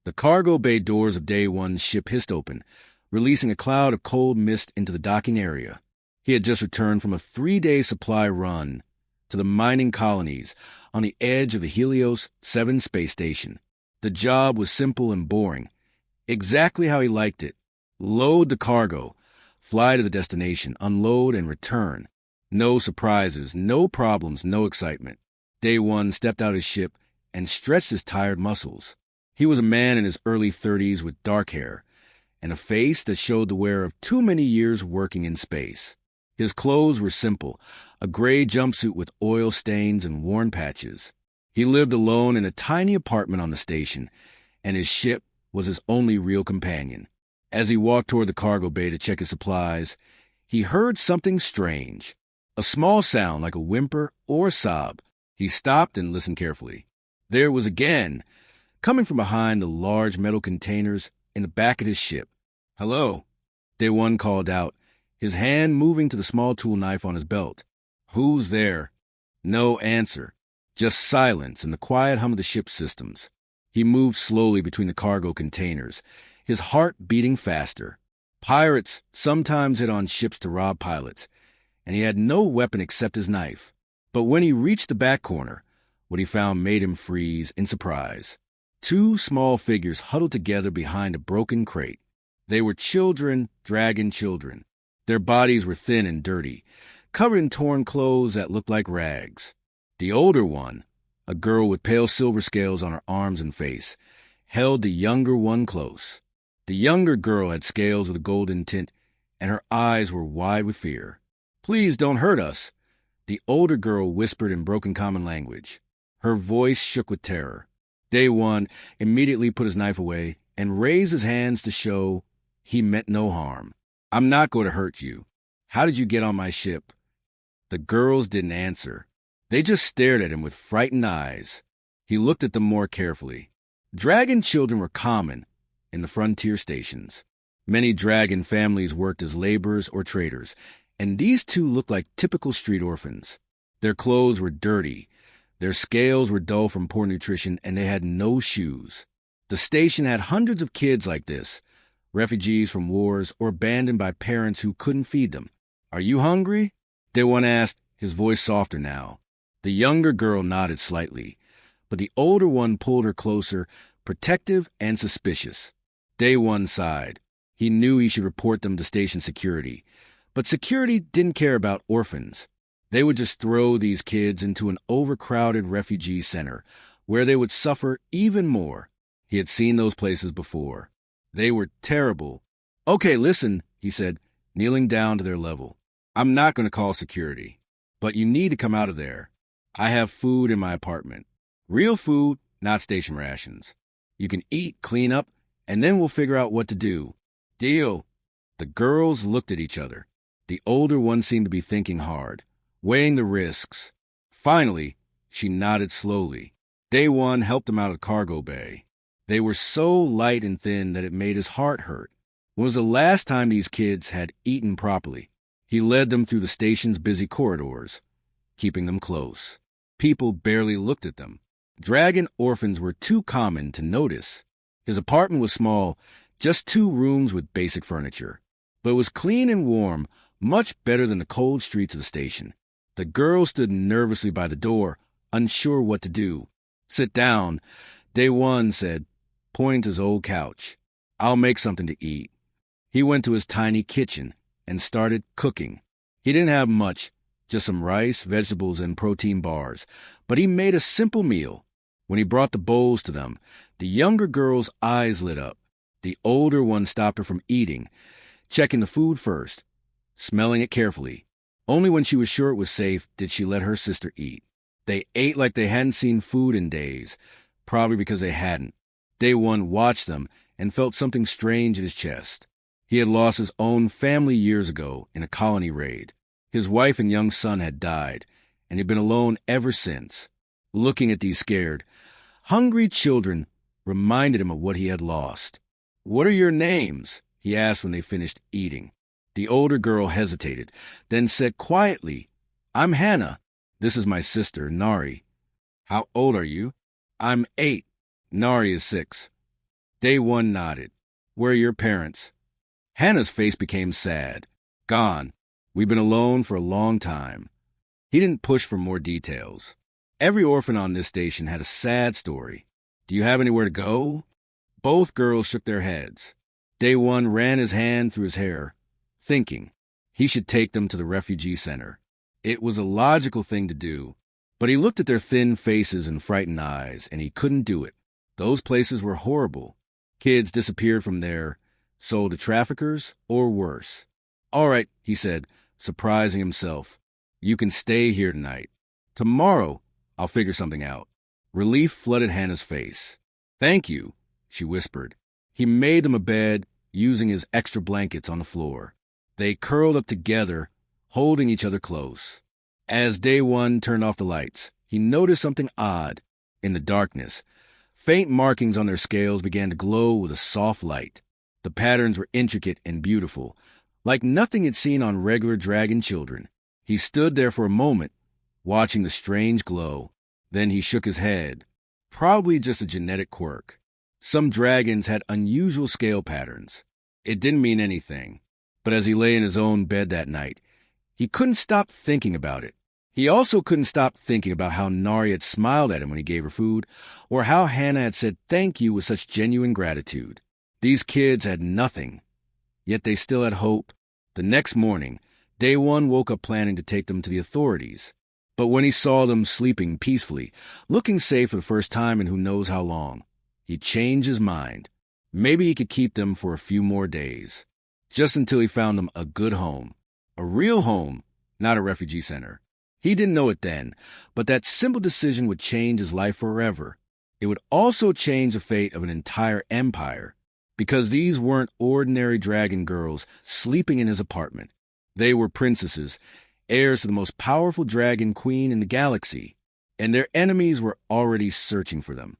The cargo bay doors of Day One's ship hissed open, releasing a cloud of cold mist into the docking area. He had just returned from a 3-day supply run to the mining colonies on the edge of the Helios 7 space station. The job was simple and boring, exactly how he liked it. Load the cargo, fly to the destination, unload, and return. No surprises, no problems, no excitement. Day One stepped out of his ship and stretched his tired muscles. He was a man in his early 30s with dark hair and a face that showed the wear of too many years working in space. His clothes were simple, a gray jumpsuit with oil stains and worn patches. He lived alone in a tiny apartment on the station, and his ship was his only real companion. As he walked toward the cargo bay to check his supplies, he heard something strange, a small sound like a whimper or a sob. He stopped and listened carefully. There it was again, coming from behind the large metal containers in the back of his ship. "Hello," Day One called out, his hand moving to the small tool knife on his belt. "Who's there?" No answer, just silence and the quiet hum of the ship's systems. He moved slowly between the cargo containers, his heart beating faster. Pirates sometimes hit on ships to rob pilots, and he had no weapon except his knife. But when he reached the back corner, what he found made him freeze in surprise. 2 small figures huddled together behind a broken crate. They were children, dragon children. Their bodies were thin and dirty, covered in torn clothes that looked like rags. The older one, a girl with pale silver scales on her arms and face, held the younger one close. The younger girl had scales with a golden tint, and her eyes were wide with fear. "Please don't hurt us," the older girl whispered in broken common language. Her voice shook with terror. Day One immediately put his knife away and raised his hands to show he meant no harm. "I'm not going to hurt you. How did you get on my ship?" The girls didn't answer. They just stared at him with frightened eyes. He looked at them more carefully. Dragon children were common in the frontier stations. Many dragon families worked as laborers or traders, and these 2 looked like typical street orphans. Their clothes were dirty, their scales were dull from poor nutrition, and they had no shoes. The station had hundreds of kids like this, refugees from wars or abandoned by parents who couldn't feed them. "Are you hungry?" Day One asked, his voice softer now. The younger girl nodded slightly, but the older one pulled her closer, protective and suspicious. Day One sighed. He knew he should report them to station security, but security didn't care about orphans. They would just throw these kids into an overcrowded refugee center, where they would suffer even more. He had seen those places before. They were terrible. "Okay, listen," he said, kneeling down to their level. "I'm not going to call security, but you need to come out of there. I have food in my apartment. Real food, not station rations. You can eat, clean up, and then we'll figure out what to do. Deal?" The girls looked at each other. The older one seemed to be thinking hard, weighing the risks. Finally, she nodded slowly. Day One helped them out of the cargo bay. They were so light and thin that it made his heart hurt. When was the last time these kids had eaten properly? He led them through the station's busy corridors, keeping them close. People barely looked at them. Dragon orphans were too common to notice. His apartment was small, just 2 rooms with basic furniture. But it was clean and warm, much better than the cold streets of the station. The girl stood nervously by the door, unsure what to do. "Sit down," Day One said, pointing to his old couch. "I'll make something to eat." He went to his tiny kitchen and started cooking. He didn't have much, just some rice, vegetables, and protein bars, but he made a simple meal. When he brought the bowls to them, the younger girl's eyes lit up. The older one stopped her from eating, checking the food first, smelling it carefully. Only when she was sure it was safe did she let her sister eat. They ate like they hadn't seen food in days, probably because they hadn't. Day One watched them and felt something strange in his chest. He had lost his own family years ago in a colony raid. His wife and young son had died, and he'd been alone ever since. Looking at these scared, hungry children reminded him of what he had lost. "What are your names?" he asked when they finished eating. The older girl hesitated, then said quietly, "I'm Hannah. This is my sister, Nari." "How old are you?" "I'm 8. Nari is 6. Day one nodded. Where are your parents? Hannah's face became sad. Gone. We've been alone for a long time. He didn't push for more details. Every orphan on this station had a sad story. Do you have anywhere to go? Both girls shook their heads. Day one ran his hand through his hair, thinking he should take them to the refugee center. It was a logical thing to do, but he looked at their thin faces and frightened eyes, and he couldn't do it. Those places were horrible. Kids disappeared from there, sold to traffickers, or worse. All right, he said, surprising himself. You can stay here tonight. Tomorrow, I'll figure something out. Relief flooded Hannah's face. Thank you, she whispered. He made them a bed, using his extra blankets on the floor. They curled up together, holding each other close. As Day one turned off the lights, he noticed something odd. In the darkness, faint markings on their scales began to glow with a soft light. The patterns were intricate and beautiful, like nothing he'd seen on regular dragon children. He stood there for a moment, watching the strange glow. Then he shook his head. Probably just a genetic quirk. Some dragons had unusual scale patterns. It didn't mean anything. But as he lay in his own bed that night, he couldn't stop thinking about it. He also couldn't stop thinking about how Nari had smiled at him when he gave her food, or how Hannah had said thank you with such genuine gratitude. These kids had nothing, yet they still had hope. The next morning, Day one woke up planning to take them to the authorities. But when he saw them sleeping peacefully, looking safe for the first time in who knows how long, he changed his mind. Maybe he could keep them for a few more days, just until he found them a good home. A real home, not a refugee center. He didn't know it then, but that simple decision would change his life forever. It would also change the fate of an entire empire, because these weren't ordinary dragon girls sleeping in his apartment. They were princesses, heirs to the most powerful dragon queen in the galaxy, and their enemies were already searching for them.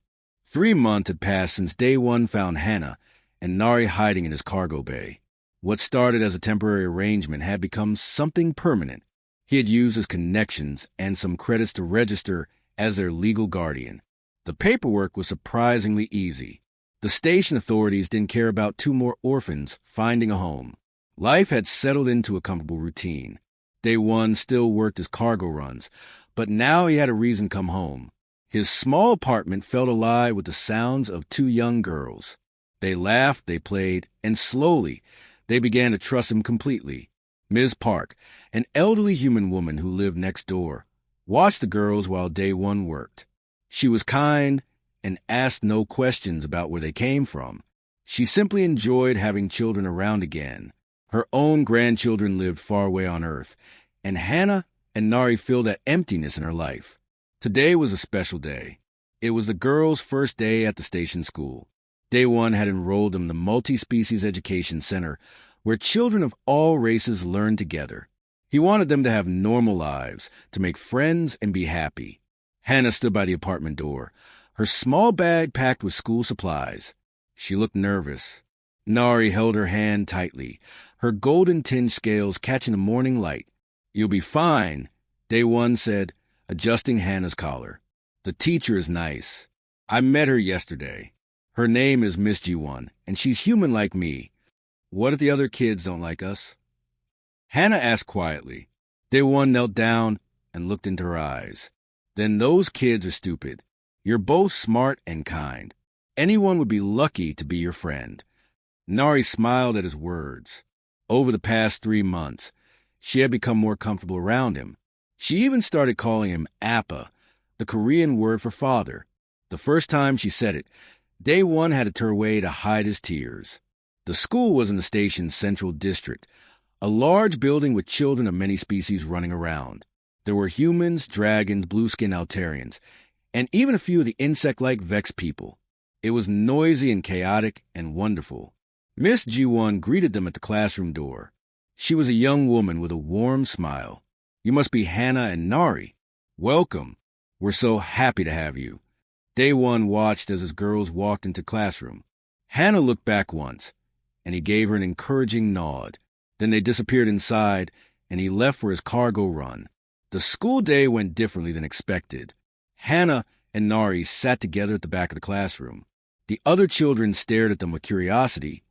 3 months had passed since Day one found Hannah and Nari hiding in his cargo bay. What started as a temporary arrangement had become something permanent. He had used his connections and some credits to register as their legal guardian. The paperwork was surprisingly easy. The station authorities didn't care about 2 more orphans finding a home. Life had settled into a comfortable routine. Day one still worked his cargo runs, but now he had a reason to come home. His small apartment felt alive with the sounds of 2 young girls. They laughed, they played, and slowly they began to trust him completely. Ms. Park, an elderly human woman who lived next door, watched the girls while Day one worked. She was kind and asked no questions about where they came from. She simply enjoyed having children around again. Her own grandchildren lived far away on Earth, and Hannah and Nari filled that emptiness in her life. Today was a special day. It was the girls' first day at the station school. Day one had enrolled them in the Multi-Species Education Center, where children of all races learned together. He wanted them to have normal lives, to make friends and be happy. Hannah stood by the apartment door, her small bag packed with school supplies. She looked nervous. Nari held her hand tightly, her golden-tinged scales catching the morning light. You'll be fine, Day one said, adjusting Hannah's collar. The teacher is nice. I met her yesterday. Her name is Miss G1, and she's human like me. What if the other kids don't like us? Hannah asked quietly. Day one knelt down and looked into her eyes. Then those kids are stupid. You're both smart and kind. Anyone would be lucky to be your friend. Nari smiled at his words. Over the past 3 months, she had become more comfortable around him. She even started calling him Appa, the Korean word for father. The first time she said it, Day one had to turn away to hide his tears. The school was in the station's central district, a large building with children of many species running around. There were humans, dragons, blue-skinned Altarians, and even a few of the insect-like Vex people. It was noisy and chaotic and wonderful. Miss G1 greeted them at the classroom door. She was a young woman with a warm smile. You must be Hannah and Nari. Welcome. We're so happy to have you. Day one watched as his girls walked into classroom. Hannah looked back once, and he gave her an encouraging nod. Then they disappeared inside, and he left for his cargo run. The school day went differently than expected. Hannah and Nari sat together at the back of the classroom. The other children stared at them with curiosity,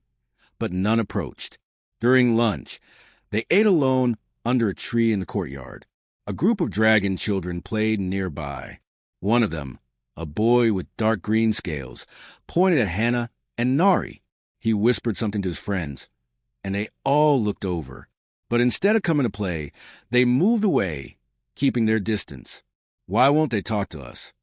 but none approached. During lunch, they ate alone under a tree in the courtyard. A group of dragon children played nearby. One of them, a boy with dark green scales, pointed at Hannah and Nari. He whispered something to his friends, and they all looked over. But instead of coming to play, they moved away, keeping their distance. "Why won't they talk to us?"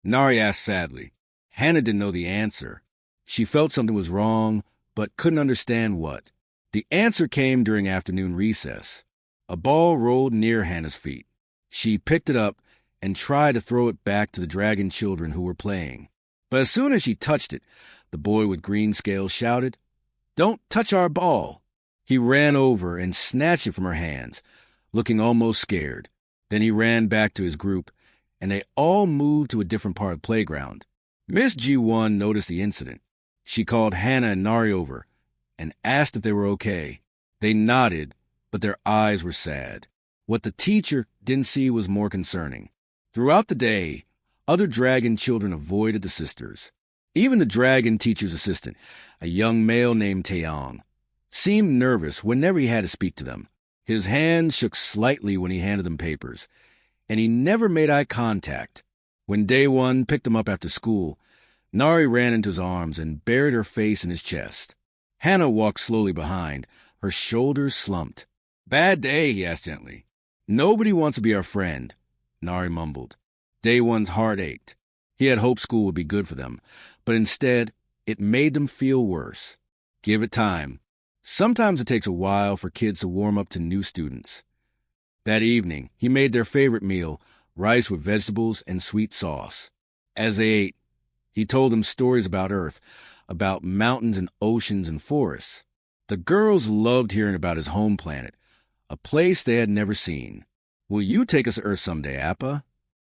Nari asked sadly. Hannah didn't know the answer. She felt something was wrong, but couldn't understand what. The answer came during afternoon recess. A ball rolled near Hannah's feet. She picked it up and tried to throw it back to the dragon children who were playing. But as soon as she touched it, the boy with green scales shouted, "Don't touch our ball!" He ran over and snatched it from her hands, looking almost scared. Then he ran back to his group, and they all moved to a different part of the playground. Miss G1 noticed the incident. She called Hannah and Nari over and asked if they were okay. They nodded, but their eyes were sad. What the teacher didn't see was more concerning. Throughout the day, other dragon children avoided the sisters. Even the dragon teacher's assistant, a young male named Taeyong, seemed nervous whenever he had to speak to them. His hand shook slightly when he handed them papers, and he never made eye contact. When Day One picked him up after school, Nari ran into his arms and buried her face in his chest. Hannah walked slowly behind, her shoulders slumped. "Bad day," he asked gently. "Nobody wants to be our friend," Nari mumbled. Day One's heart ached. He had hoped school would be good for them, but instead, it made them feel worse. Give it time. Sometimes it takes a while for kids to warm up to new students. That evening, he made their favorite meal, rice with vegetables and sweet sauce. As they ate, he told them stories about Earth, about mountains and oceans and forests. The girls loved hearing about his home planet, a place they had never seen. "Will you take us to Earth someday, Appa?"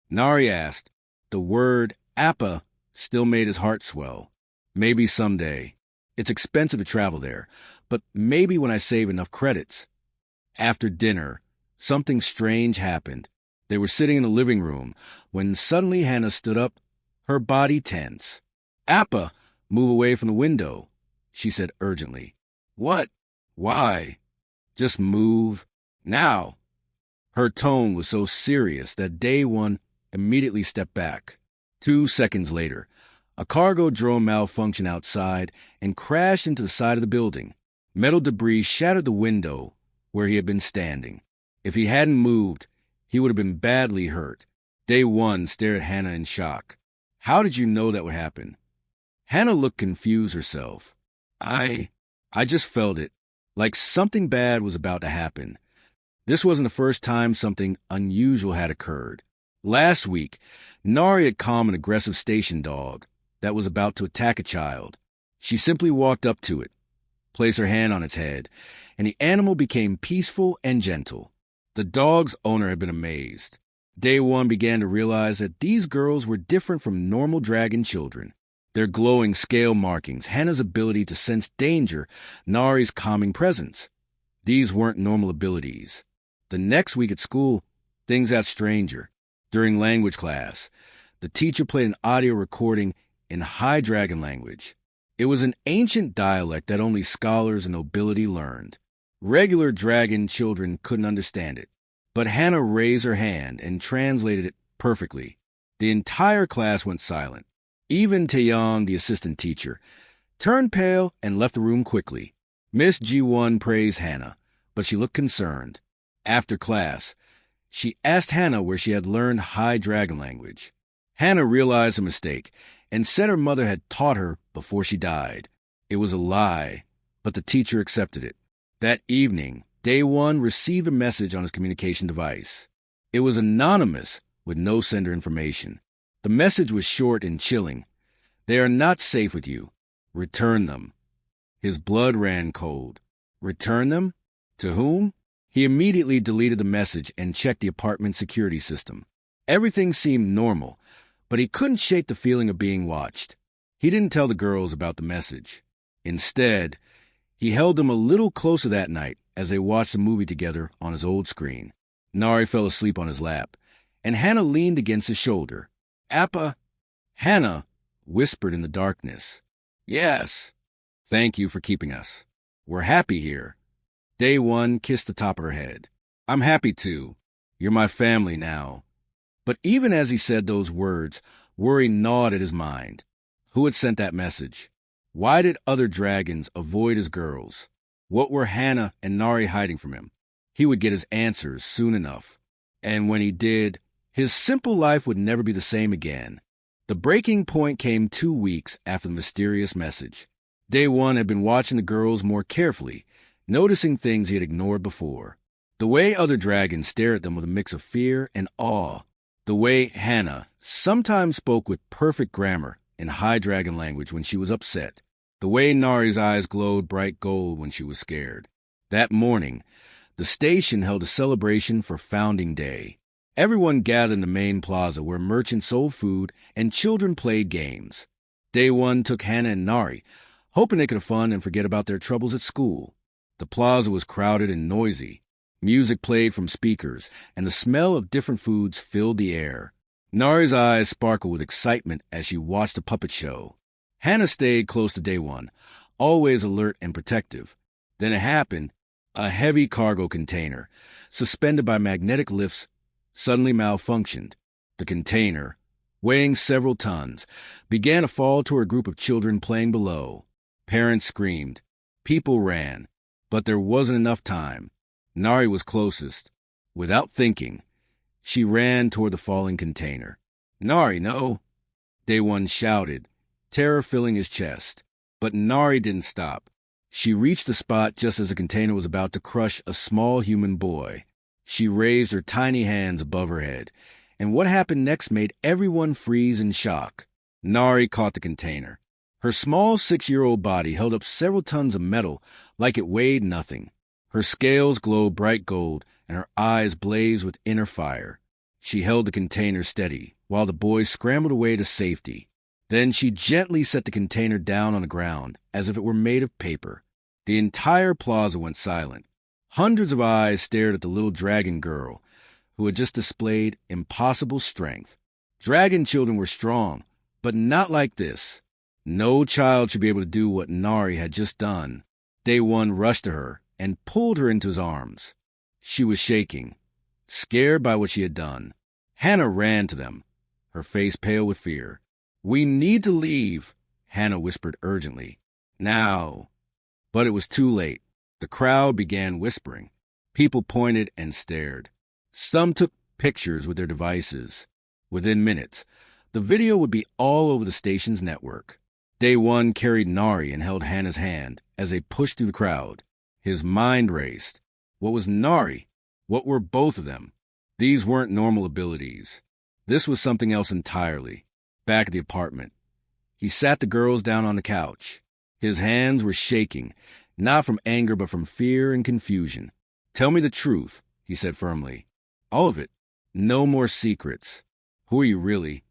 Nari asked. The word Appa still made his heart swell. "Maybe someday. It's expensive to travel there, but maybe when I save enough credits." After dinner, something strange happened. They were sitting in the living room when suddenly Hannah stood up, her body tense. "Appa, move away from the window," she said urgently. "What? Why?" "Just move. Now." Her tone was so serious that Day One immediately stepped back. 2 seconds later, a cargo drone malfunctioned outside and crashed into the side of the building. Metal debris shattered the window where he had been standing. If he hadn't moved, he would have been badly hurt. Day One stared at Hannah in shock. "How did you know that would happen?" Hannah looked confused herself. I just felt it, like something bad was about to happen. This wasn't the first time something unusual had occurred. Last week, Nari had calmed an aggressive station dog that was about to attack a child. She simply walked up to it, placed her hand on its head, and the animal became peaceful and gentle. The dog's owner had been amazed. Day One began to realize that these girls were different from normal dragon children. Their glowing scale markings, Hannah's ability to sense danger, Nari's calming presence. These weren't normal abilities. The next week at school, things got stranger. During language class, the teacher played an audio recording in High Dragon language. It was an ancient dialect that only scholars and nobility learned. Regular dragon children couldn't understand it, but Hannah raised her hand and translated it perfectly. The entire class went silent. Even Taeyong, the assistant teacher, turned pale and left the room quickly. Miss G1 praised Hannah, but she looked concerned. After class, she asked Hannah where she had learned High Dragon language. Hannah realized her mistake and said her mother had taught her before she died. It was a lie, but the teacher accepted it. That evening, Day One received a message on his communication device. It was anonymous with no sender information. The message was short and chilling. "They are not safe with you. Return them." His blood ran cold. Return them? To whom? He immediately deleted the message and checked the apartment security system. Everything seemed normal, but he couldn't shake the feeling of being watched. He didn't tell the girls about the message. Instead, he held them a little closer that night as they watched a movie together on his old screen. Nari fell asleep on his lap, and Hannah leaned against his shoulder. "Appa!" Hannah whispered in the darkness. Yes. Thank you for keeping us. We're happy here. Day one kissed the top of her head. I'm happy too. You're my family now. But even as he said those words, worry gnawed at his mind. Who had sent that message? Why did other dragons avoid his girls? What were Hannah and Nari hiding from him? He would get his answers soon enough. And when he did, his simple life would never be the same again. The breaking point came 2 weeks after the mysterious message. Day one had been watching the girls more carefully, noticing things he had ignored before. The way other dragons stared at them with a mix of fear and awe. The way Hannah sometimes spoke with perfect grammar in high dragon language when she was upset. The way Nari's eyes glowed bright gold when she was scared. That morning, the station held a celebration for Founding Day. Everyone gathered in the main plaza where merchants sold food and children played games. Day one took Hannah and Nari, hoping they could have fun and forget about their troubles at school. The plaza was crowded and noisy. Music played from speakers, and the smell of different foods filled the air. Nari's eyes sparkled with excitement as she watched the puppet show. Hannah stayed close to Day one, always alert and protective. Then it happened. A heavy cargo container, suspended by magnetic lifts, suddenly malfunctioned. The container, weighing several tons, began to fall toward a group of children playing below. Parents screamed. People ran. But there wasn't enough time. Nari was closest. Without thinking, she ran toward the falling container. Nari, no! Day one shouted, terror filling his chest. But Nari didn't stop. She reached the spot just as the container was about to crush a small human boy. She raised her tiny hands above her head, and what happened next made everyone freeze in shock. Nari caught the container. Her small 6-year-old body held up several tons of metal like it weighed nothing. Her scales glowed bright gold, and her eyes blazed with inner fire. She held the container steady, while the boy scrambled away to safety. Then she gently set the container down on the ground, as if it were made of paper. The entire plaza went silent. Hundreds of eyes stared at the little dragon girl, who had just displayed impossible strength. Dragon children were strong, but not like this. No child should be able to do what Nari had just done. Day one rushed to her and pulled her into his arms. She was shaking, scared by what she had done. Hannah ran to them, her face pale with fear. "We need to leave," Hannah whispered urgently. "Now." But it was too late. The crowd began whispering. People pointed and stared. Some took pictures with their devices. Within minutes, the video would be all over the station's network. Day one carried Nari and held Hannah's hand as they pushed through the crowd. His mind raced. What was Nari? What were both of them? These weren't normal abilities. This was something else entirely. Back at the apartment, he sat the girls down on the couch. His hands were shaking, not from anger but from fear and confusion. "Tell me the truth," he said firmly. "All of it. No more secrets. Who are you really?"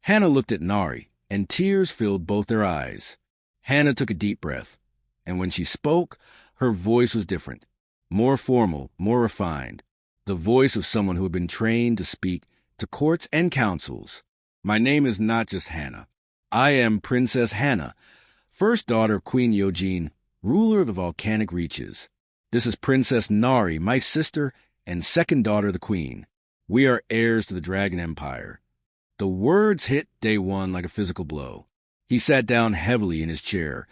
Hannah looked at Nari, and tears filled both their eyes. Hannah took a deep breath, and when she spoke, her voice was different, more formal, more refined, the voice of someone who had been trained to speak to courts and councils. "My name is not just Hannah. I am Princess Hannah, first daughter of Queen Yojin, ruler of the volcanic reaches. This is Princess Nari, my sister, and second daughter of the Queen. We are heirs to the Dragon Empire." The words hit Day one like a physical blow. He sat down heavily in his chair,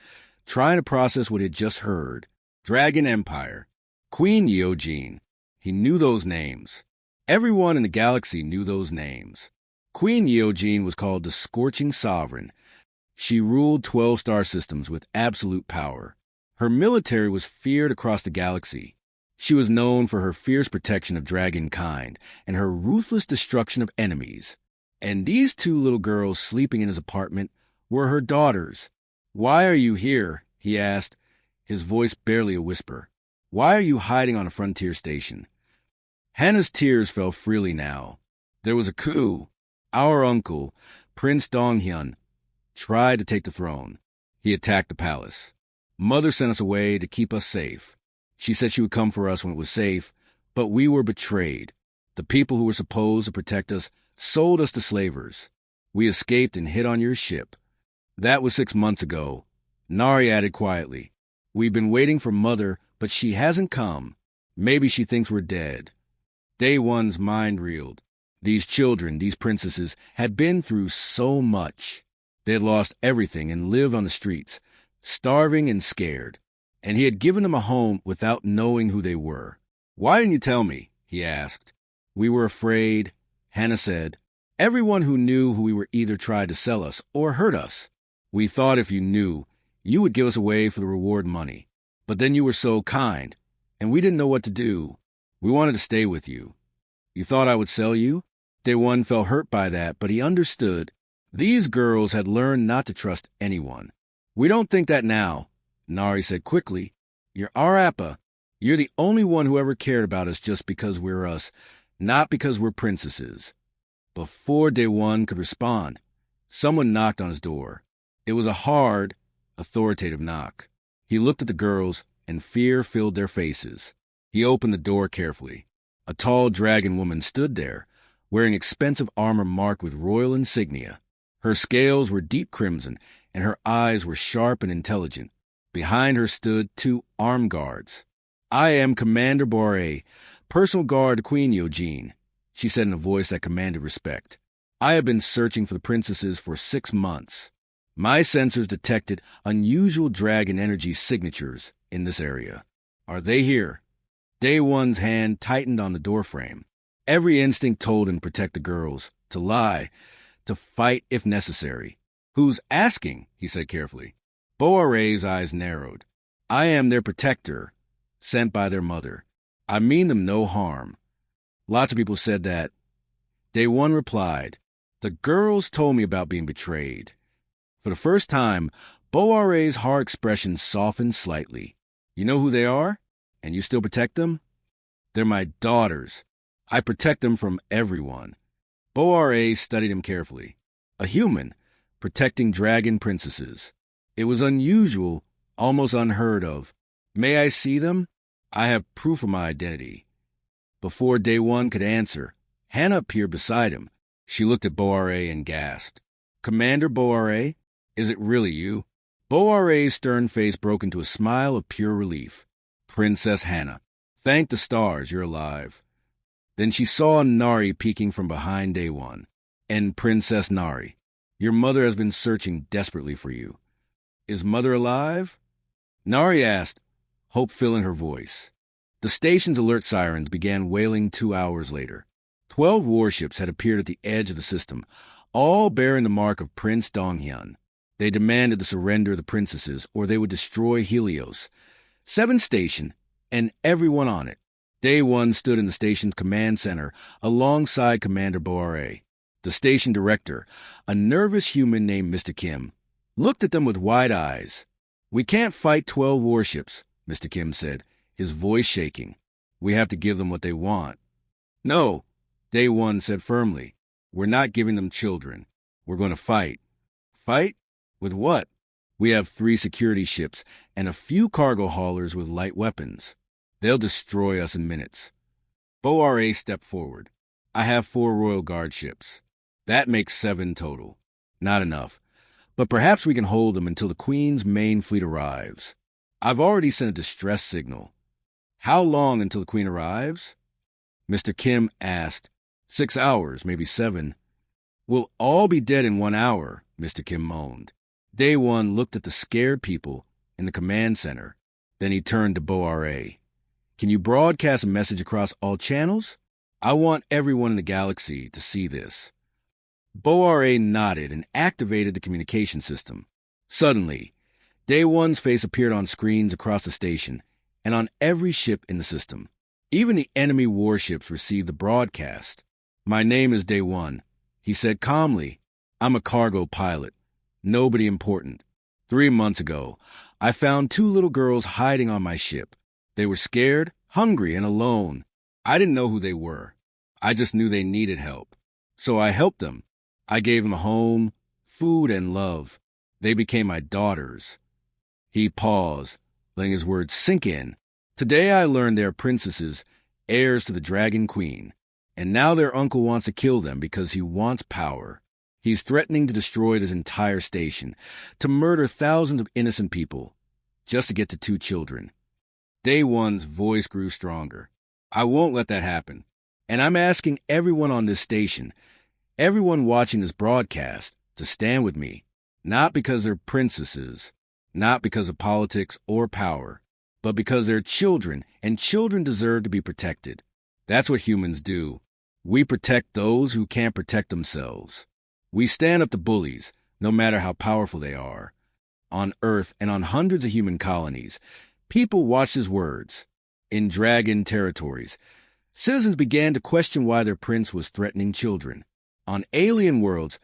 trying to process what he had just heard. Dragon Empire. Queen Yojin. He knew those names. Everyone in the galaxy knew those names. Queen Yojin was called the Scorching Sovereign. She ruled 12 star systems with absolute power. Her military was feared across the galaxy. She was known for her fierce protection of dragon kind and her ruthless destruction of enemies. And these 2 little girls sleeping in his apartment were her daughters. "Why are you here?" he asked, his voice barely a whisper. "Why are you hiding on a frontier station?" Hannah's tears fell freely now. There was a coup. Our uncle, Prince Donghyun, tried to take the throne. He attacked the palace. Mother sent us away to keep us safe. She said she would come for us when it was safe, but we were betrayed. The people who were supposed to protect us sold us to slavers. We escaped and hid on your ship. That was 6 months ago. Nari added quietly, "We've been waiting for Mother, but she hasn't come. Maybe she thinks we're dead." Day One's mind reeled. These children, these princesses, had been through so much. They had lost everything and lived on the streets, starving and scared. And he had given them a home without knowing who they were. "Why didn't you tell me?" he asked. "We were afraid," Hannah said. "Everyone who knew who we were either tried to sell us or hurt us. We thought if you knew, you would give us away for the reward money. But then you were so kind, and we didn't know what to do. We wanted to stay with you. You thought I would sell you?" Day One felt hurt by that, but he understood. These girls had learned not to trust anyone. "We don't think that now," Nari said quickly. "You're our Appa. You're the only one who ever cared about us just because we're us, not because we're princesses." Before Day One could respond, someone knocked on his door. It was a hard, authoritative knock. He looked at the girls, and fear filled their faces. He opened the door carefully. A tall dragon woman stood there, wearing expensive armor marked with royal insignia. Her scales were deep crimson, and her eyes were sharp and intelligent. Behind her stood 2 armed guards. "I am Commander Boire, personal guard to Queen Eugene," she said in a voice that commanded respect. "I have been searching for the princesses for 6 months. My sensors detected unusual dragon energy signatures in this area. Are they here?" Day One's hand tightened on the doorframe. Every instinct told him to protect the girls, to lie, to fight if necessary. "Who's asking?" he said carefully. Boire's eyes narrowed. "I am their protector, sent by their mother. I mean them no harm. Lots of people said that." Day One replied, "The girls told me about being betrayed." For the first time, Boire's hard expression softened slightly. "You know who they are? And you still protect them?" "They're my daughters. I protect them from everyone." Boire studied him carefully. A human, protecting dragon princesses. It was unusual, almost unheard of. "May I see them? I have proof of my identity." Before Day One could answer, Hannah appeared beside him. She looked at Boire and gasped. "Commander Boire, is it really you?" Boire's stern face broke into a smile of pure relief. "Princess Hannah, thank the stars you're alive." Then she saw Nari peeking from behind Day One. "And Princess Nari, your mother has been searching desperately for you. Is Mother alive?" Nari asked, hope filling her voice. The station's alert sirens began wailing 2 hours later. 12 warships had appeared at the edge of the system, all bearing the mark of Prince Donghyun. They demanded the surrender of the princesses, or they would destroy Helios. 7 station, and everyone on it. Day One stood in the station's command center alongside Commander Boire. The station director, a nervous human named Mr. Kim, looked at them with wide eyes. "We can't fight 12 warships," Mr. Kim said, his voice shaking. "We have to give them what they want." "No," Day One said firmly. "We're not giving them children. We're going to fight." "Fight? With what?" "We have 3 security ships and a few cargo haulers with light weapons. They'll destroy us in minutes." Boire stepped forward. "I have 4 Royal Guard ships. That makes 7 total. Not enough. But perhaps we can hold them until the Queen's main fleet arrives. I've already sent a distress signal." "How long until the Queen arrives?" Mr. Kim asked. 6 hours, maybe 7. "We'll all be dead in 1 hour," Mr. Kim moaned. Day One looked at the scared people in the command center. Then he turned to Boire. "Can you broadcast a message across all channels? I want everyone in the galaxy to see this." Boire nodded and activated the communication system. Suddenly, Day One's face appeared on screens across the station and on every ship in the system. Even the enemy warships received the broadcast. "My name is Day One," he said calmly. "I'm a cargo pilot. Nobody important. 3 months ago, I found 2 little girls hiding on my ship. They were scared, hungry, and alone. I didn't know who they were. I just knew they needed help. So I helped them. I gave them a home, food, and love. They became my daughters." He paused, letting his words sink in. "Today I learned they are princesses, heirs to the Dragon Queen. And now their uncle wants to kill them because he wants power. He's threatening to destroy this entire station, to murder thousands of innocent people, just to get to 2 children. Day One's voice grew stronger. I won't let that happen. And I'm asking everyone on this station, everyone watching this broadcast, to stand with me, not because they're princesses, not because of politics or power, but because they're children, and children deserve to be protected. That's what humans do. We protect those who can't protect themselves. We stand up to bullies, no matter how powerful they are. On Earth and on hundreds of human colonies, people watched his words. In dragon territories, citizens began to question why their prince was threatening children. On alien worlds,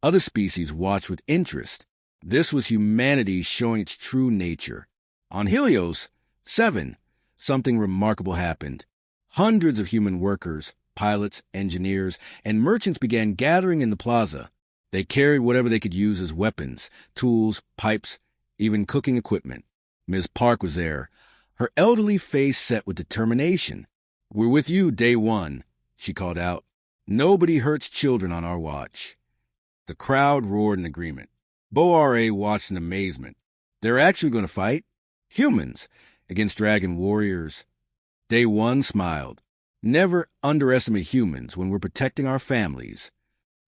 other species watched with interest. This was humanity showing its true nature. On Helios 7, something remarkable happened. Hundreds of human workers, pilots, engineers, and merchants began gathering in the plaza. They carried whatever they could use as weapons, tools, pipes, even cooking equipment. Ms. Park was there, her elderly face set with determination. "We're with you, Day One," she called out. "Nobody hurts children on our watch." The crowd roared in agreement. Bo-Ra watched in amazement. They're actually going to fight? Humans against dragon warriors. Day One smiled. Never underestimate humans when we're protecting our families.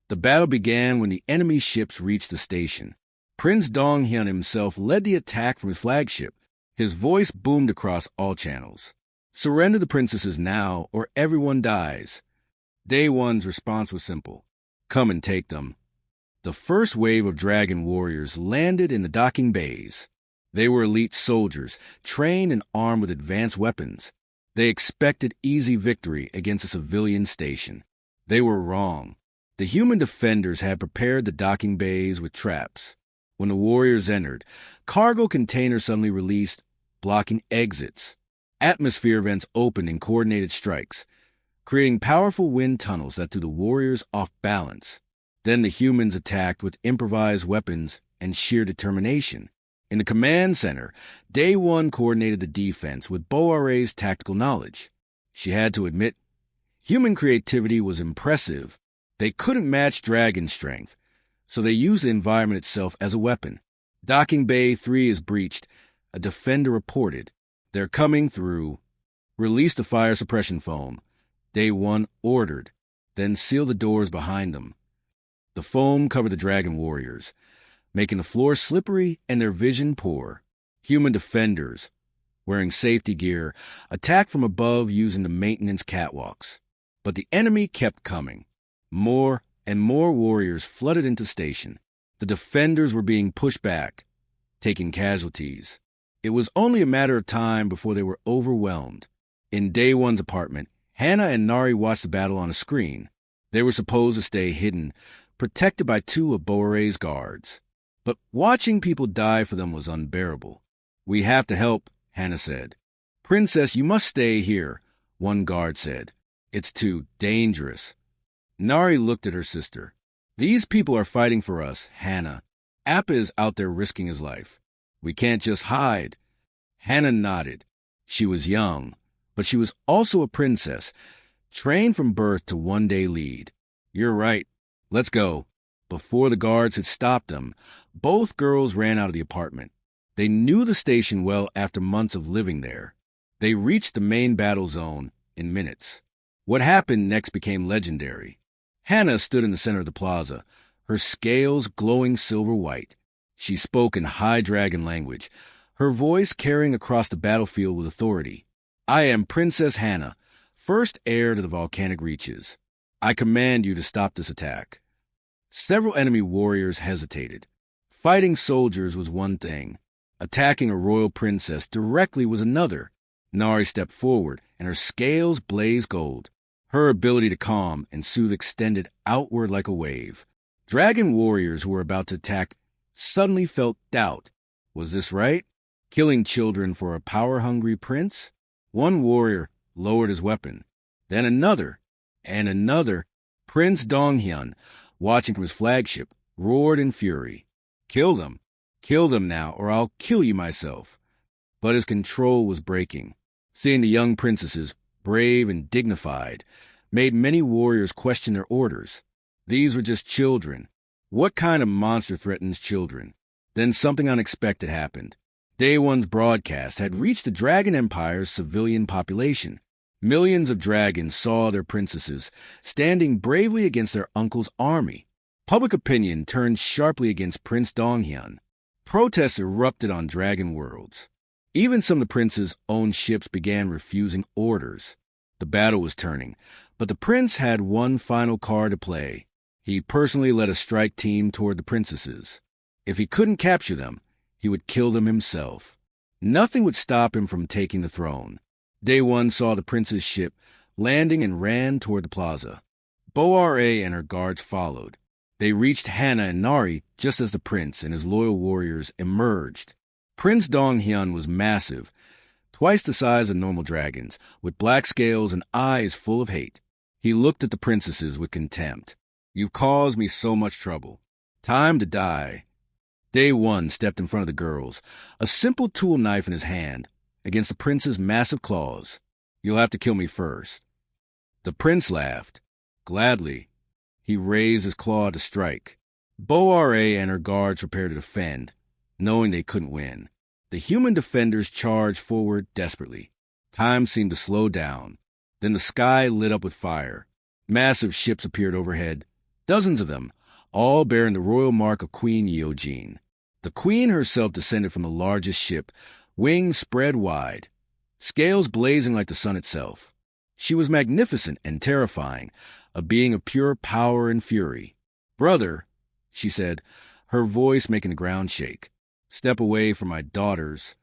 The battle began when the enemy ships reached the station. Prince Donghyun himself led the attack from his flagship. His voice boomed across all channels. "Surrender the princesses now, or everyone dies." Day One's response was simple. "Come and take them." The first wave of dragon warriors landed in the docking bays. They were elite soldiers, trained and armed with advanced weapons. They expected easy victory against a civilian station. They were wrong. The human defenders had prepared the docking bays with traps. When the warriors entered, cargo containers suddenly released, blocking exits. Atmosphere vents opened in coordinated strikes, creating powerful wind tunnels that threw the warriors off balance. Then the humans attacked with improvised weapons and sheer determination. In the command center, Day One coordinated the defense with Bo-Ra's tactical knowledge. She had to admit, human creativity was impressive. They couldn't match dragon strength, so they used the environment itself as a weapon. Docking Bay 3 is breached, a defender reported. "They're coming through." "Release the fire suppression foam," Day One ordered, then seal the doors behind them. The foam covered the dragon warriors, making the floor slippery and their vision poor. Human defenders, wearing safety gear, attacked from above using the maintenance catwalks. But the enemy kept coming. More and more warriors flooded into station. The defenders were being pushed back, taking casualties. It was only a matter of time before they were overwhelmed. In Day One's apartment, Hannah and Nari watched the battle on a screen. They were supposed to stay hidden, protected by 2 of Bo-Ra's guards. But watching people die for them was unbearable. "We have to help," Hannah said. "Princess, you must stay here," one guard said. "It's too dangerous." Nari looked at her sister. "These people are fighting for us, Hannah. Appa is out there risking his life. We can't just hide." Hannah nodded. She was young, but she was also a princess, trained from birth to one day lead. "You're right. Let's go." Before the guards had stopped them, both girls ran out of the apartment. They knew the station well after months of living there. They reached the main battle zone in minutes. What happened next became legendary. Hannah stood in the center of the plaza, her scales glowing silver white. She spoke in high dragon language, her voice carrying across the battlefield with authority. "I am Princess Hannah, first heir to the volcanic reaches. I command you to stop this attack." Several enemy warriors hesitated. Fighting soldiers was one thing. Attacking a royal princess directly was another. Nari stepped forward, and her scales blazed gold. Her ability to calm and soothe extended outward like a wave. Dragon warriors who were about to attack suddenly felt doubt. Was this right? Killing children for a power-hungry prince? One warrior lowered his weapon. Then another, and another. Prince Donghyun, watching from his flagship, roared in fury. "Kill them! Kill them now, or I'll kill you myself." But his control was breaking. Seeing the young princesses, brave and dignified, made many warriors question their orders. These were just children. What kind of monster threatens children? Then something unexpected happened. Day One's broadcast had reached the Dragon Empire's civilian population. Millions of dragons saw their princesses standing bravely against their uncle's army. Public opinion turned sharply against Prince Donghyun. Protests erupted on dragon worlds. Even some of the prince's own ships began refusing orders. The battle was turning, but the prince had one final card to play. He personally led a strike team toward the princesses. If he couldn't capture them, he would kill them himself. Nothing would stop him from taking the throne. Day One saw the prince's ship landing and ran toward the plaza. Bo-Ra and her guards followed. They reached Hannah and Nari just as the prince and his loyal warriors emerged. Prince Donghyun was massive, twice the size of normal dragons, with black scales and eyes full of hate. He looked at the princesses with contempt. "You've caused me so much trouble. Time to die." Day One stepped in front of the girls, a simple tool knife in his hand, against the prince's massive claws. "You'll have to kill me first." The prince laughed. Gladly. He raised his claw to strike. Bo-Ra and her guards prepared to defend, knowing they couldn't win. The human defenders charged forward desperately. Time seemed to slow down. Then the sky lit up with fire. Massive ships appeared overhead, dozens of them, all bearing the royal mark of Queen Yeojin. The queen herself descended from the largest ship, wings spread wide, scales blazing like the sun itself. She was magnificent and terrifying, a being of pure power and fury. "Brother," she said, her voice making the ground shake, "step away from my daughters."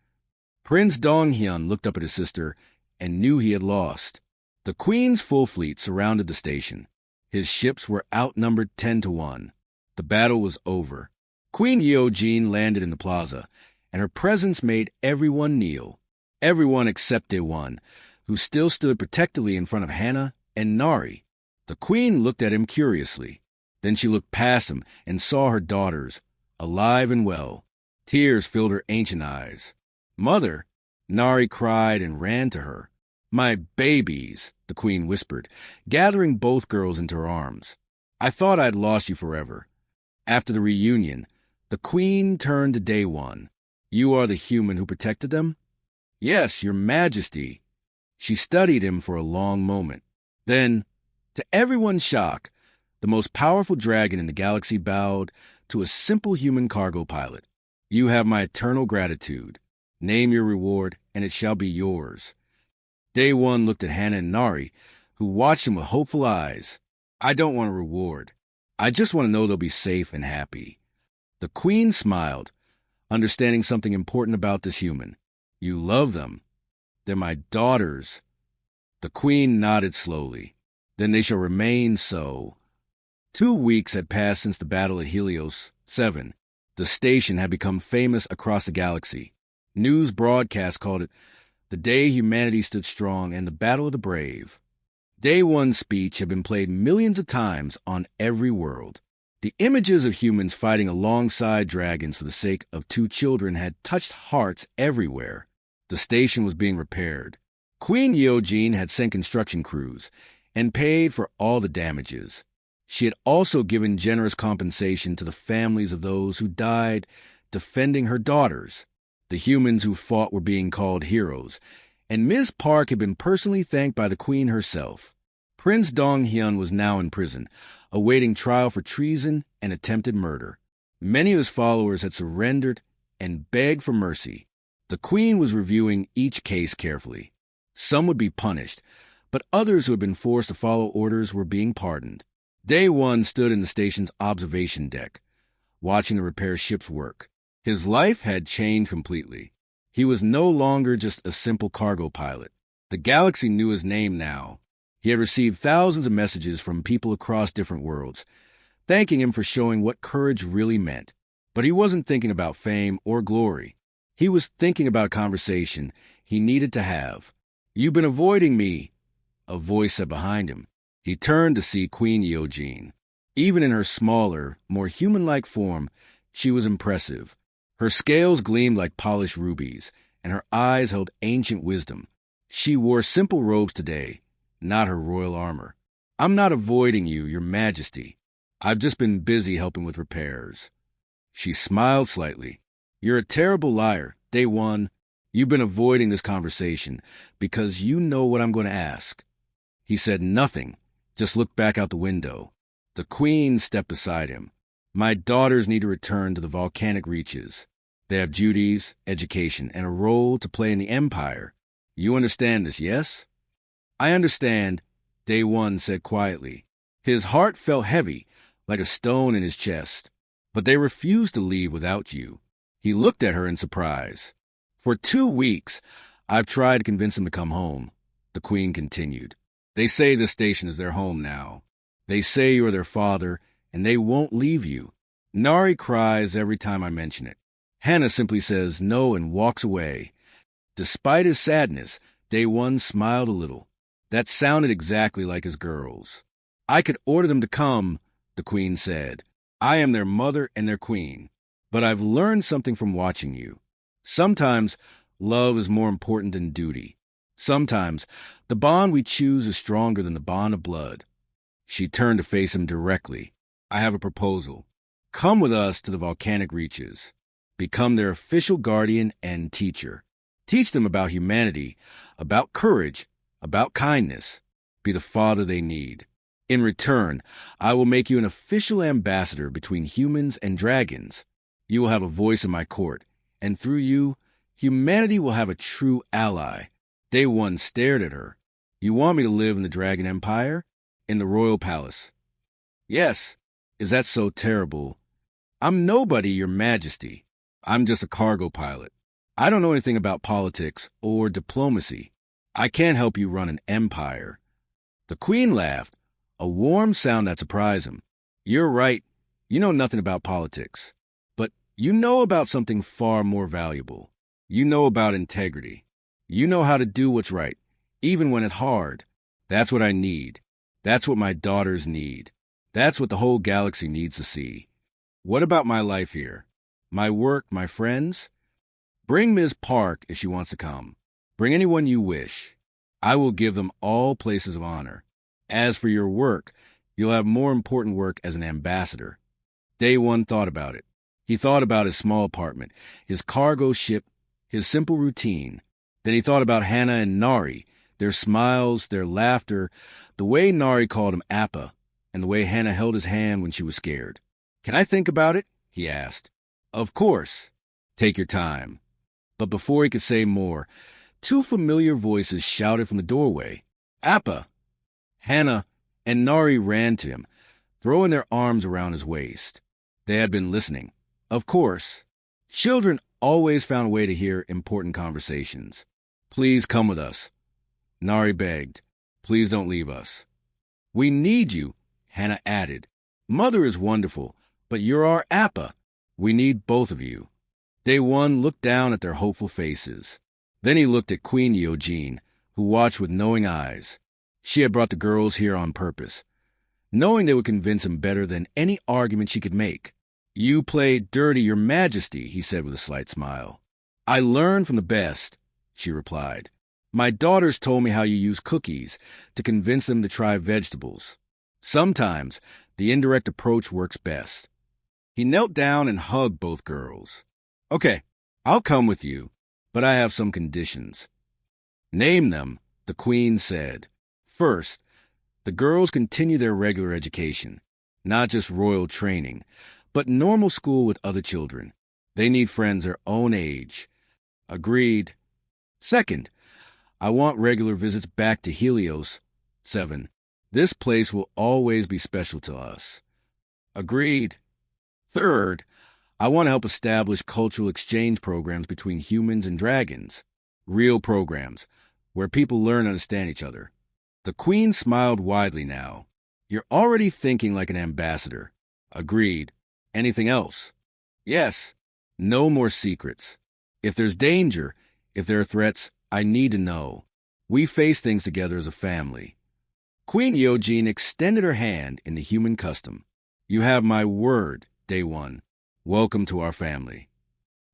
Prince Donghyun looked up at his sister and knew he had lost. The queen's full fleet surrounded the station. His ships were outnumbered 10-1. The battle was over. Queen Yeojin landed in the plaza, and her presence made everyone kneel. Everyone except Day One, who still stood protectively in front of Hannah and Nari. The queen looked at him curiously. Then she looked past him and saw her daughters, alive and well. Tears filled her ancient eyes. "Mother!" Nari cried and ran to her. "My babies," the queen whispered, gathering both girls into her arms. "I thought I'd lost you forever." After the reunion, the queen turned to Day One. "You are the human who protected them?" "Yes, your majesty." She studied him for a long moment. Then, to everyone's shock, the most powerful dragon in the galaxy bowed to a simple human cargo pilot. "You have my eternal gratitude. Name your reward, and it shall be yours." Day One looked at Hannah and Nari, who watched him with hopeful eyes. "I don't want a reward. I just want to know they'll be safe and happy." The queen smiled, understanding something important about this human. "You love them. They're my daughters." The queen nodded slowly. "Then they shall remain so." 2 weeks had passed since the battle at Helios 7. The station had become famous across the galaxy. News broadcasts called it the day humanity stood strong and the battle of the brave. Day One's speech had been played millions of times on every world. The images of humans fighting alongside dragons for the sake of 2 children had touched hearts everywhere. The station was being repaired. Queen Yeojin had sent construction crews and paid for all the damages. She had also given generous compensation to the families of those who died defending her daughters. The humans who fought were being called heroes, and Ms. Park had been personally thanked by the queen herself. Prince Donghyun was now in prison, awaiting trial for treason and attempted murder. Many of his followers had surrendered and begged for mercy. The queen was reviewing each case carefully. Some would be punished, but others who had been forced to follow orders were being pardoned. Day One stood in the station's observation deck, watching the repair ships work. His life had changed completely. He was no longer just a simple cargo pilot. The galaxy knew his name now. He had received thousands of messages from people across different worlds, thanking him for showing what courage really meant. But he wasn't thinking about fame or glory. He was thinking about a conversation he needed to have. "You've been avoiding me," a voice said behind him. He turned to see Queen Yeojin. Even in her smaller, more human-like form, she was impressive. Her scales gleamed like polished rubies, and her eyes held ancient wisdom. She wore simple robes today, not her royal armor. "I'm not avoiding you, your majesty. I've just been busy helping with repairs. She smiled slightly. You're a terrible liar. Day one, you've been avoiding this conversation because you know what I'm going to ask. He said nothing, just looked back out the window. The Queen stepped beside him. My daughters need to return to the volcanic reaches. They have duties, education, and a role to play in the Empire. You understand this, yes? I understand, Day one said quietly. His heart felt heavy, like a stone in his chest. But they refused to leave without you. He looked at her in surprise. For 2 weeks, I've tried to convince them to come home, the Queen continued. They say this station is their home now. They say you're their father, and they won't leave you. Nari cries every time I mention it. Hannah simply says no and walks away. Despite his sadness, Day one smiled a little. That sounded exactly like his girls. I could order them to come, the Queen said. I am their mother and their queen. But I've learned something from watching you. Sometimes love is more important than duty. Sometimes the bond we choose is stronger than the bond of blood. She turned to face him directly. I have a proposal. Come with us to the volcanic reaches. Become their official guardian and teacher. Teach them about humanity, about courage, about kindness. Be the father they need. In return, I will make you an official ambassador between humans and dragons. You will have a voice in my court, and through you, humanity will have a true ally. Day one stared at her. You want me to live in the Dragon Empire? In the royal palace? Yes. Is that so terrible? I'm nobody, your majesty. I'm just a cargo pilot. I don't know anything about politics or diplomacy. I can't help you run an empire. The Queen laughed, a warm sound that surprised him. You're right. You know nothing about politics. But you know about something far more valuable. You know about integrity. You know how to do what's right, even when it's hard. That's what I need. That's what my daughters need. That's what the whole galaxy needs to see. What about my life here? My work, my friends? Bring Ms. Park if she wants to come. Bring anyone you wish. I will give them all places of honor. As for your work, you'll have more important work as an ambassador. Day one thought about it. He thought about his small apartment, his cargo ship, his simple routine. Then he thought about Hannah and Nari, their smiles, their laughter, the way Nari called him Appa, and the way Hannah held his hand when she was scared. Can I think about it? He asked. Of course. Take your time. But before he could say more, 2 familiar voices shouted from the doorway. Appa! Hannah and Nari ran to him, throwing their arms around his waist. They had been listening. Of course. Children always found a way to hear important conversations. Please come with us. Nari begged. Please don't leave us. We need you, Hannah added. Mother is wonderful, but you're our Appa. We need both of you. Day one looked down at their hopeful faces. Then he looked at Queen Eugene, who watched with knowing eyes. She had brought the girls here on purpose, knowing they would convince him better than any argument she could make. You played dirty, your majesty, he said with a slight smile. I learned from the best, she replied. My daughters told me how you use cookies to convince them to try vegetables. Sometimes the indirect approach works best. He knelt down and hugged both girls. Okay, I'll come with you, but I have some conditions. Name them, the Queen said. First, the girls continue their regular education, not just royal training, but normal school with other children. They need friends their own age. Agreed. Second, I want regular visits back to Helios. 7. This place will always be special to us. Agreed. Third, I want to help establish cultural exchange programs between humans and dragons. Real programs, where people learn and understand each other. The Queen smiled widely now. You're already thinking like an ambassador. Agreed. Anything else? Yes. No more secrets. If there's danger, if there are threats, I need to know. We face things together as a family. Queen Eugene extended her hand in the human custom. You have my word, Day one. Welcome to our family.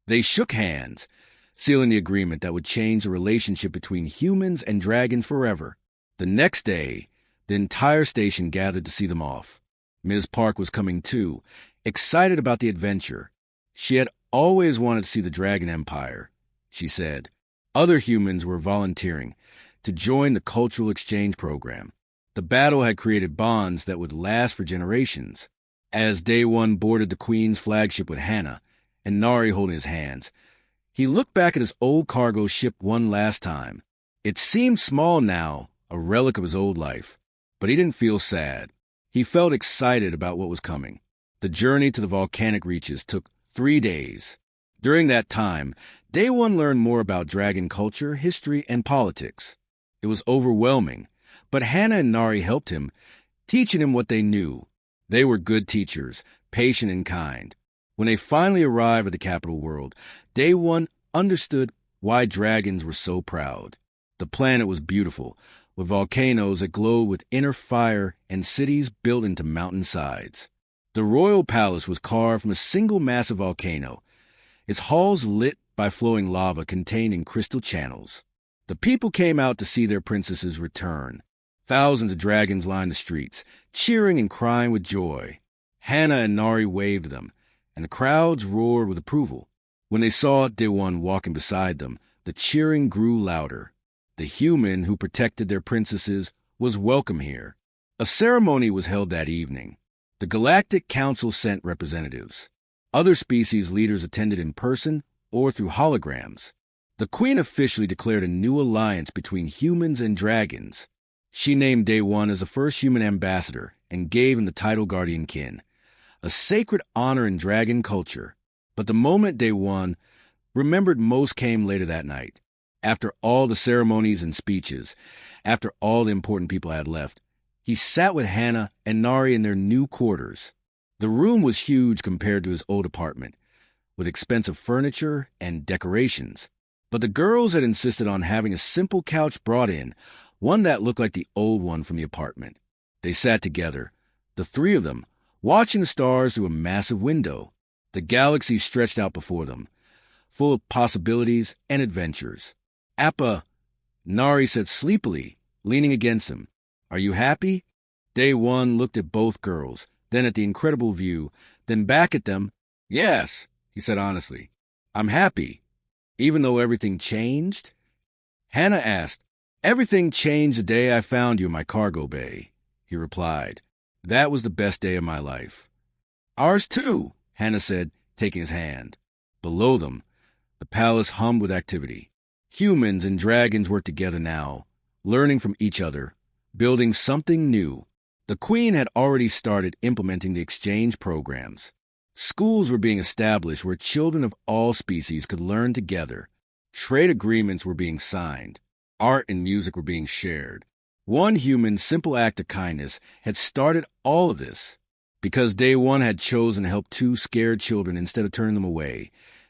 They shook hands, sealing the agreement that would change the relationship between humans and dragons forever. The next day, the entire station gathered to see them off. Ms. Park was coming too, excited about the adventure. She had always wanted to see the Dragon Empire, she said. Other humans were volunteering to join the cultural exchange program. The battle had created bonds that would last for generations. As Day One boarded the Queen's flagship with Hannah and Nari holding his hands, he looked back at his old cargo ship one last time. It seemed small now, a relic of his old life, but he didn't feel sad. He felt excited about what was coming. The journey to the volcanic reaches took 3 days. During that time, Day One learned more about dragon culture, history, and politics. It was overwhelming, but Hannah and Nari helped him, teaching him what they knew. They were good teachers, patient and kind. When they finally arrived at the capital world, Day One understood why dragons were so proud. The planet was beautiful, with volcanoes that glowed with inner fire and cities built into mountainsides. The royal palace was carved from a single massive volcano, its halls lit by flowing lava contained in crystal channels. The people came out to see their princess's return. Thousands of dragons lined the streets, cheering and crying with joy. Hannah and Nari waved them, and the crowds roared with approval. When they saw Day One walking beside them, the cheering grew louder. The human who protected their princesses was welcome here. A ceremony was held that evening. The Galactic Council sent representatives. Other species leaders attended in person or through holograms. The Queen officially declared a new alliance between humans and dragons. She named Day One as the first human ambassador and gave him the title Guardian Kin, a sacred honor in dragon culture. But the moment Day One remembered most came later that night. After all the ceremonies and speeches, after all the important people had left, he sat with Hannah and Nari in their new quarters. The room was huge compared to his old apartment, with expensive furniture and decorations. But the girls had insisted on having a simple couch brought in, one that looked like the old one from the apartment. They sat together, the three of them, watching the stars through a massive window. The galaxy stretched out before them, full of possibilities and adventures. Appa, Nari said sleepily, leaning against him. Are you happy? Day One looked at both girls, then at the incredible view, then back at them. Yes, he said honestly. I'm happy, even though everything changed. Hannah asked. Everything changed the day I found you in my cargo bay, he replied. That was the best day of my life. Ours too, Hannah said, taking his hand. Below them, the palace hummed with activity. Humans and dragons worked together now, learning from each other, building something new. The Queen had already started implementing the exchange programs. Schools were being established where children of all species could learn together. Trade agreements were being signed. Art and music were being shared. One human's simple act of kindness had started all of this. Because Day One had chosen to help 2 scared children instead of turning them away,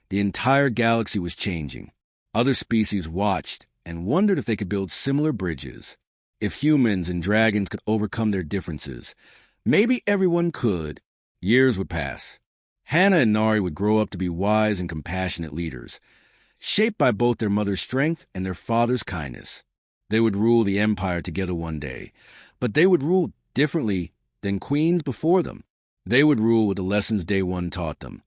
the entire galaxy was changing. Other species watched and wondered if they could build similar bridges. If humans and dragons could overcome their differences, maybe everyone could. Years would pass. Hannah and Nari would grow up to be wise and compassionate leaders, shaped by both their mother's strength and their father's kindness. They would rule the empire together one day, but they would rule differently than queens before them. They would rule with the lessons Day One taught them.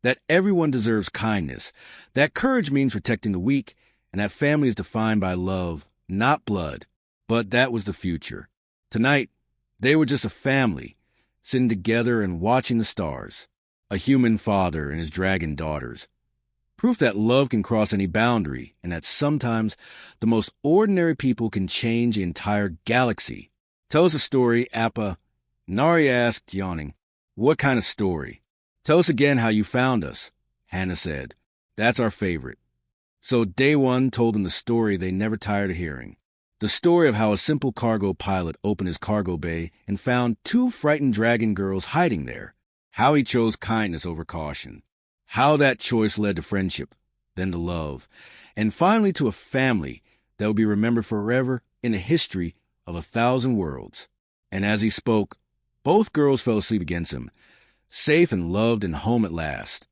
That everyone deserves kindness, that courage means protecting the weak, and that family is defined by love, not blood. But that was the future. Tonight, they were just a family, sitting together and watching the stars. A human father and his dragon daughters. Proof that love can cross any boundary, and that sometimes the most ordinary people can change the entire galaxy. Tell us a story, Appa. Nari asked, yawning. What kind of story? Tell us again how you found us, Hannah said. That's our favorite. So Day One told them the story they never tired of hearing. The story of how a simple cargo pilot opened his cargo bay and found 2 frightened dragon girls hiding there. How he chose kindness over caution. How that choice led to friendship, then to love, and finally to a family that will be remembered forever in the history of 1,000 worlds. And as he spoke, both girls fell asleep against him, safe and loved and home at last.